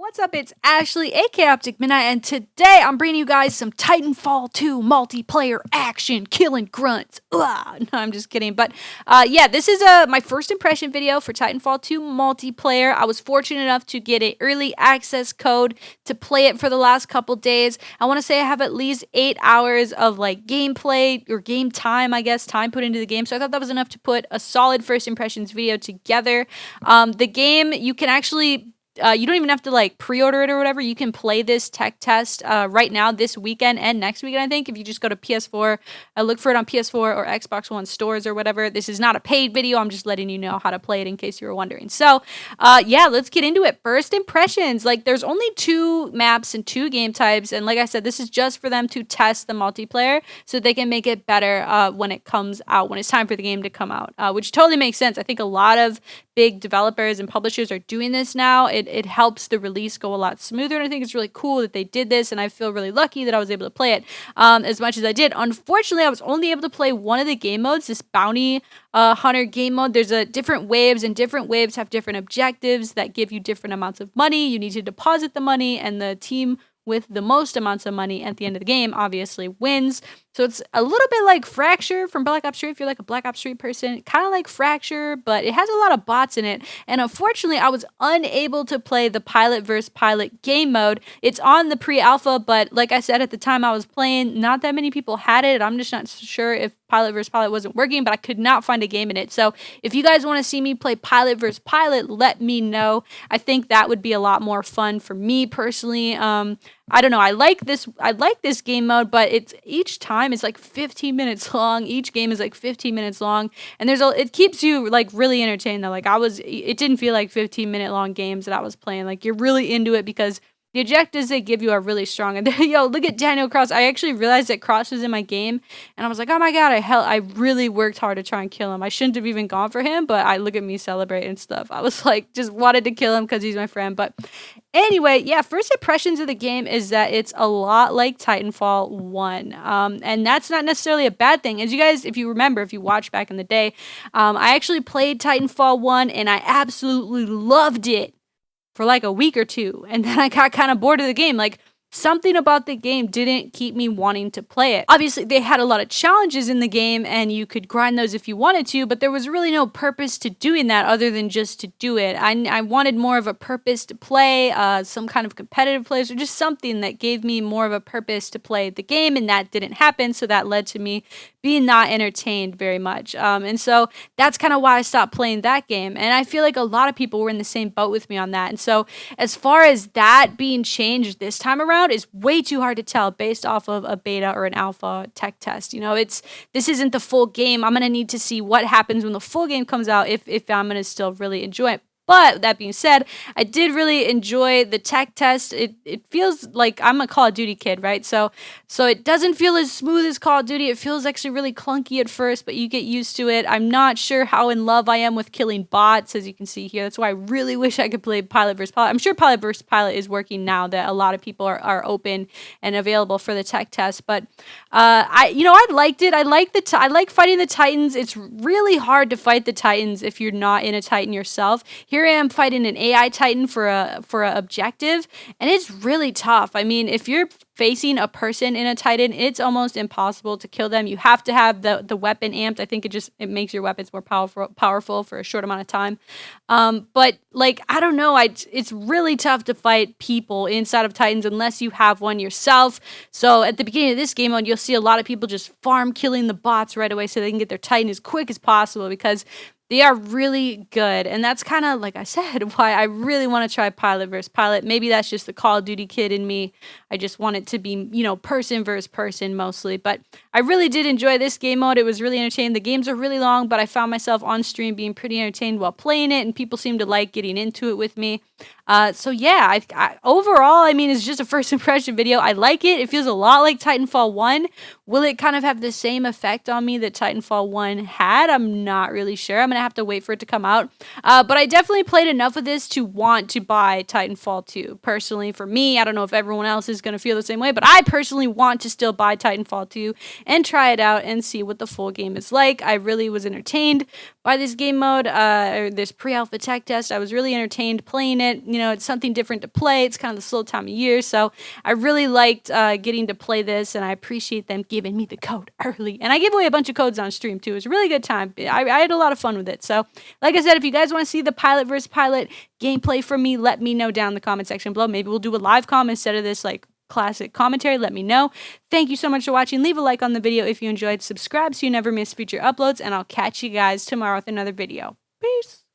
What's up? It's Ashley, aka Optic Midnight, and today I'm bringing you guys some Titanfall 2 multiplayer action, killing grunts. Ugh. No, I'm just kidding. But yeah, this is my first impression video for Titanfall 2 multiplayer. I was fortunate enough to get an early access code to play it for the last couple days. I want to say I have at least 8 hours of like gameplay or game time, I guess, time put into the game. So I thought that was enough to put a solid first impressions video together. The game, you can actually you don't even have to like pre-order it or whatever. You can play this tech test right now this weekend and next weekend, I think. If you just go to PS4, look for it on PS4 or Xbox One stores or whatever. This is not a paid video. I'm just letting you know how to play it in case you were wondering. So yeah, let's get into it. First impressions. Like there's only 2 maps and 2 game types. And like I said, this is just for them to test the multiplayer so they can make it better when it comes out, when it's time for the game to come out, which totally makes sense. I think a lot of big developers and publishers are doing this now. It helps the release go a lot smoother, and I think it's really cool that they did this, and I feel really lucky that I was able to play it as much as I did. Unfortunately, I was only able to play one of the game modes, this bounty hunter game mode. There's different waves, and different waves have different objectives that give you different amounts of money. You need to deposit the money, and the team with the most amounts of money at the end of the game obviously wins. So it's a little bit like Fracture from Black Ops 3 if you're like a Black Ops 3 person. Kind of like Fracture, but it has a lot of bots in it. And unfortunately, I was unable to play the pilot versus pilot game mode. It's on the pre-alpha, but like I said at the time I was playing, not that many people had it. I'm just not sure if pilot versus pilot wasn't working, but I could not find a game in it. So if you guys want to see me play pilot versus pilot, let me know. I think that would be a lot more fun for me personally. I don't know. I like this game mode, but each time it's like 15 minutes long. Each game is like 15 minutes long, and it keeps you like really entertained though. It didn't feel like 15-minute long games that I was playing. Like you're really into it because the objectives they give you are really strong. And yo, look at Daniel Cross. I actually realized that Cross was in my game, and I was like, oh my god, I really worked hard to try and kill him. I shouldn't have even gone for him, but look at me celebrate and stuff. I was like, just wanted to kill him because he's my friend. But anyway, yeah, first impressions of the game is that it's a lot like Titanfall 1. And that's not necessarily a bad thing. As you guys, if you remember, if you watched back in the day, I actually played Titanfall 1 and I absolutely loved it for like a week or 2, and then I got kind of bored of the game. Like something about the game didn't keep me wanting to play it. Obviously, they had a lot of challenges in the game, and you could grind those if you wanted to, but there was really no purpose to doing that other than just to do it. I wanted more of a purpose to play, some kind of competitive plays, or just something that gave me more of a purpose to play the game, and that didn't happen, so that led to me being not entertained very much. And so that's kind of why I stopped playing that game, and I feel like a lot of people were in the same boat with me on that. And so as far as that being changed this time around, is way too hard to tell based off of a beta or an alpha tech test. You know, this isn't the full game. I'm gonna need to see what happens when the full game comes out if I'm gonna still really enjoy it. But that being said, I did really enjoy the tech test. It feels like I'm a Call of Duty kid, right? So it doesn't feel as smooth as Call of Duty. It feels actually really clunky at first, but you get used to it. I'm not sure how in love I am with killing bots, as you can see here. That's why I really wish I could play Pilot vs. Pilot. I'm sure Pilot vs. Pilot is working now that a lot of people are open and available for the tech test. But I liked it. I like fighting the Titans. It's really hard to fight the Titans if you're not in a Titan yourself. Here I am fighting an AI Titan for a objective, and it's really tough. I mean, if you're facing a person in a Titan, it's almost impossible to kill them. You have to have the weapon amped. I think it makes your weapons more powerful for a short amount of time. But like, I don't know, it's really tough to fight people inside of Titans unless you have one yourself. So at the beginning of this game mode, you'll see a lot of people just farm killing the bots right away so they can get their Titan as quick as possible because they are really good. And that's kind of, like I said, why I really want to try Pilot versus Pilot. Maybe that's just the Call of Duty kid in me. I just want it to be, person versus person mostly. But I really did enjoy this game mode. It was really entertaining. The games are really long, but I found myself on stream being pretty entertained while playing it, and people seem to like getting into it with me. So yeah, overall, I mean, it's just a first impression video. I like it. It feels a lot like Titanfall 1. Will it kind of have the same effect on me that Titanfall 1 had? I'm not really sure. I'm going to have to wait for it to come out. But I definitely played enough of this to want to buy Titanfall 2. Personally, for me, I don't know if everyone else is going to feel the same way, but I personally want to still buy Titanfall 2 and try it out and see what the full game is like. I really was entertained by this game mode, or this pre-alpha tech test. I was really entertained playing it. You know, it's something different to play. It's kind of the slow time of year, so I really liked getting to play this, and I appreciate them giving me the code early. And I gave away a bunch of codes on stream too. It was a really good time. I had a lot of fun with it. So, like I said, if you guys want to see the pilot versus pilot gameplay from me, let me know down in the comment section below. Maybe we'll do a live comm instead of this like classic commentary. Let me know. Thank you so much for watching. Leave a like on the video if you enjoyed. Subscribe so you never miss future uploads, and I'll catch you guys tomorrow with another video. Peace.